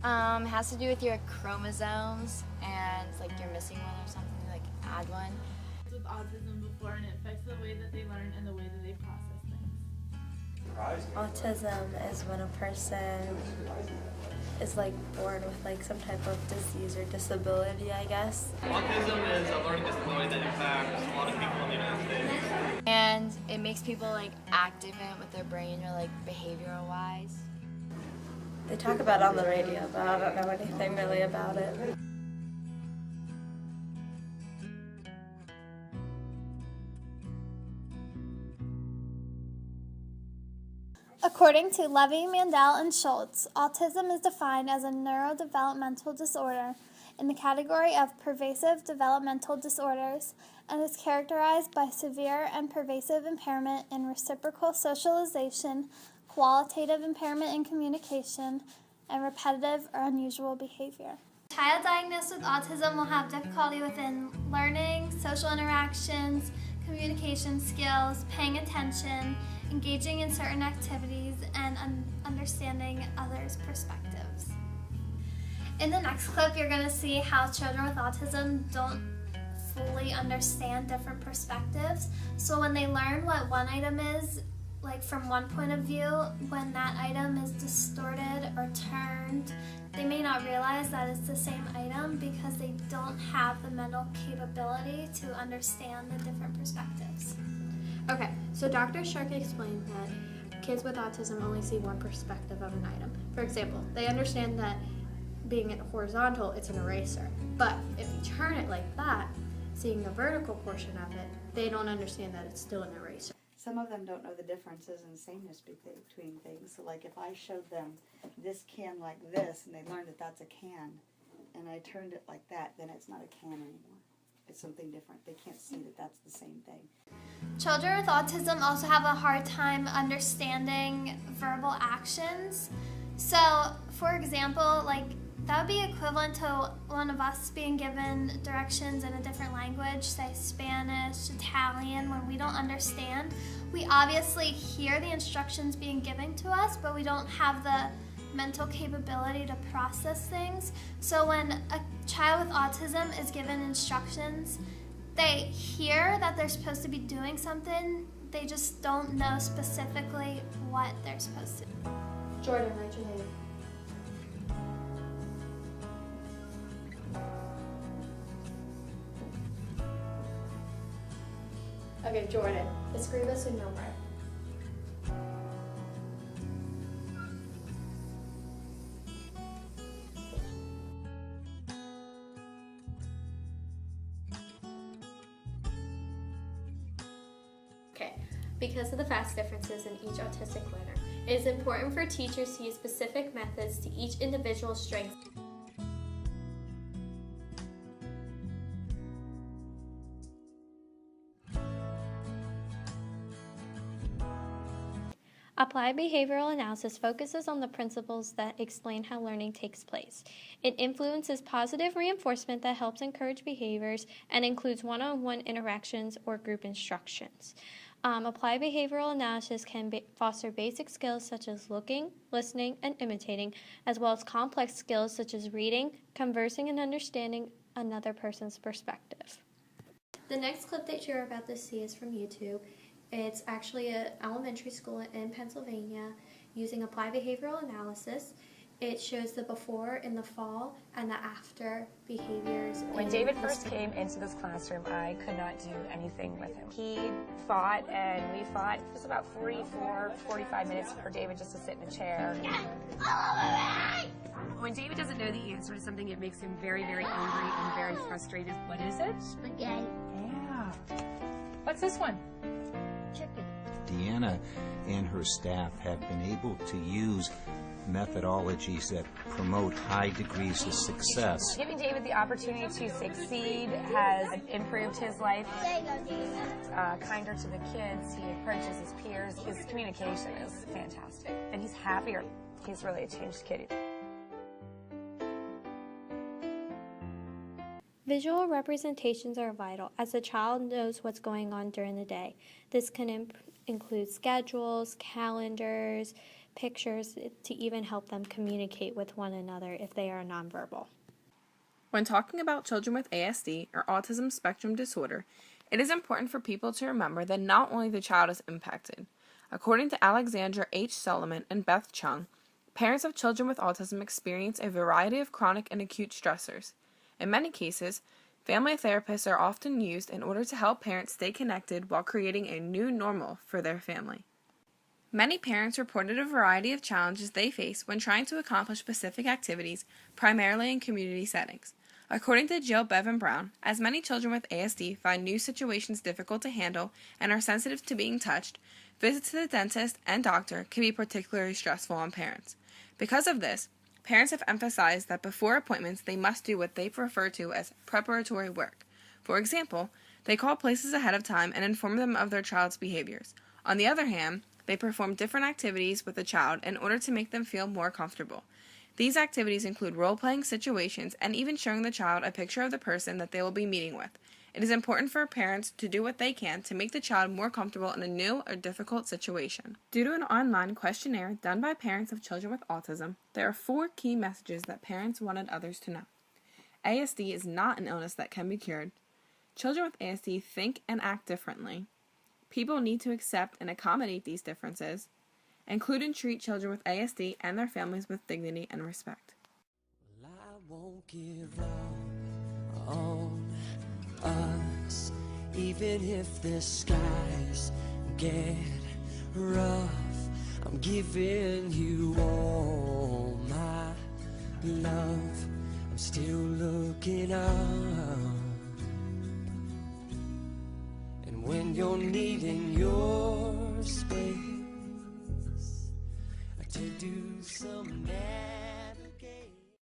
It has to do with your chromosomes and like you're missing one or something, like add one. With autism before, and it affects the way that they learn and the way that they process things. Autism is when a person is like born with like some type of disease or disability, I guess. Autism is a learning disability that impacts a lot of people in the United States. And it makes people like act different with their brain or like behavioral wise. They talk about it on the radio, but I don't know anything really about it. According to Levy, Mandel, and Schultz, autism is defined as a neurodevelopmental disorder in the category of pervasive developmental disorders and is characterized by severe and pervasive impairment in reciprocal socialization, qualitative impairment in communication, and repetitive or unusual behavior. A child diagnosed with autism will have difficulty within learning, social interactions, communication skills, paying attention, engaging in certain activities, and understanding others' perspectives. In the next clip, you're going to see how children with autism don't fully understand different perspectives. So when they learn what one item is, like from one point of view, when that item is distorted or turned, they may not realize that it's the same item because they don't have the mental capability to understand the different perspectives. Okay, so Dr. Shark explained that kids with autism only see one perspective of an item. For example, they understand that being it horizontal, it's an eraser. But if you turn it like that, seeing the vertical portion of it, they don't understand that it's still an eraser. Some of them don't know the differences and sameness between things. So like if I showed them this can like this and they learned that that's a can and I turned it like that, then it's not a can anymore. It's something different. They can't see that that's the same thing. Children with autism also have a hard time understanding verbal actions. So, for example, like that would be equivalent to one of us being given directions in a different language, say Spanish, Italian, when we don't understand. We obviously hear the instructions being given to us, but we don't have the mental capability to process things. So when a child with autism is given instructions, they hear that they're supposed to be doing something, they just don't know specifically what they're supposed to do. Jordan, write your name. Okay, Jordan, escribe su nombre. Okay, because of the fast differences in each autistic learner, it is important for teachers to use specific methods to each individual's strengths. Applied behavioral analysis focuses on the principles that explain how learning takes place. It influences positive reinforcement that helps encourage behaviors and includes one-on-one interactions or group instructions. Applied behavioral analysis can foster basic skills such as looking, listening, and imitating, as well as complex skills such as reading, conversing, and understanding another person's perspective. The next clip that you're about to see is from YouTube. It's actually an elementary school in Pennsylvania using applied behavioral analysis. It shows the before in the fall and the after behaviors. When David first came into this classroom, I could not do anything with him. He fought and we fought. It was about 45 minutes for David just to sit in a chair. When David doesn't know the answer to something, it makes him very, very angry and very frustrated. What is it? Spaghetti. Yeah. What's this one? Chicken. Deanna and her staff have been able to use methodologies that promote high degrees of success. Giving David the opportunity to succeed has improved his life. Kinder to the kids, he approaches his peers. His communication is fantastic, and he's happier. He's really a changed kid. Visual representations are vital as the child knows what's going on during the day. This can include schedules, calendars, pictures to even help them communicate with one another if they are nonverbal. When talking about children with ASD or autism spectrum disorder, it is important for people to remember that not only the child is impacted. According to Alexandra H. Solomon and Beth Chung, parents of children with autism experience a variety of chronic and acute stressors. In many cases, family therapists are often used in order to help parents stay connected while creating a new normal for their family. Many parents reported a variety of challenges they face when trying to accomplish specific activities, primarily in community settings. According to Jill Bevan Brown, as many children with ASD find new situations difficult to handle and are sensitive to being touched, visits to the dentist and doctor can be particularly stressful on parents. Because of this, parents have emphasized that before appointments they must do what they refer to as preparatory work. For example, they call places ahead of time and inform them of their child's behaviors. On the other hand, they perform different activities with the child in order to make them feel more comfortable. These activities include role-playing situations and even showing the child a picture of the person that they will be meeting with. It is important for parents to do what they can to make the child more comfortable in a new or difficult situation. Due to an online questionnaire done by parents of children with autism, there are 4 key messages that parents wanted others to know. ASD is not an illness that can be cured. Children with ASD think and act differently. People need to accept and accommodate these differences. Include and treat children with ASD and their families with dignity and respect. Well, I won't give up on us, even if the skies get rough. I'm giving you all my love. I'm still looking up. And when you're needing your space to do some magic,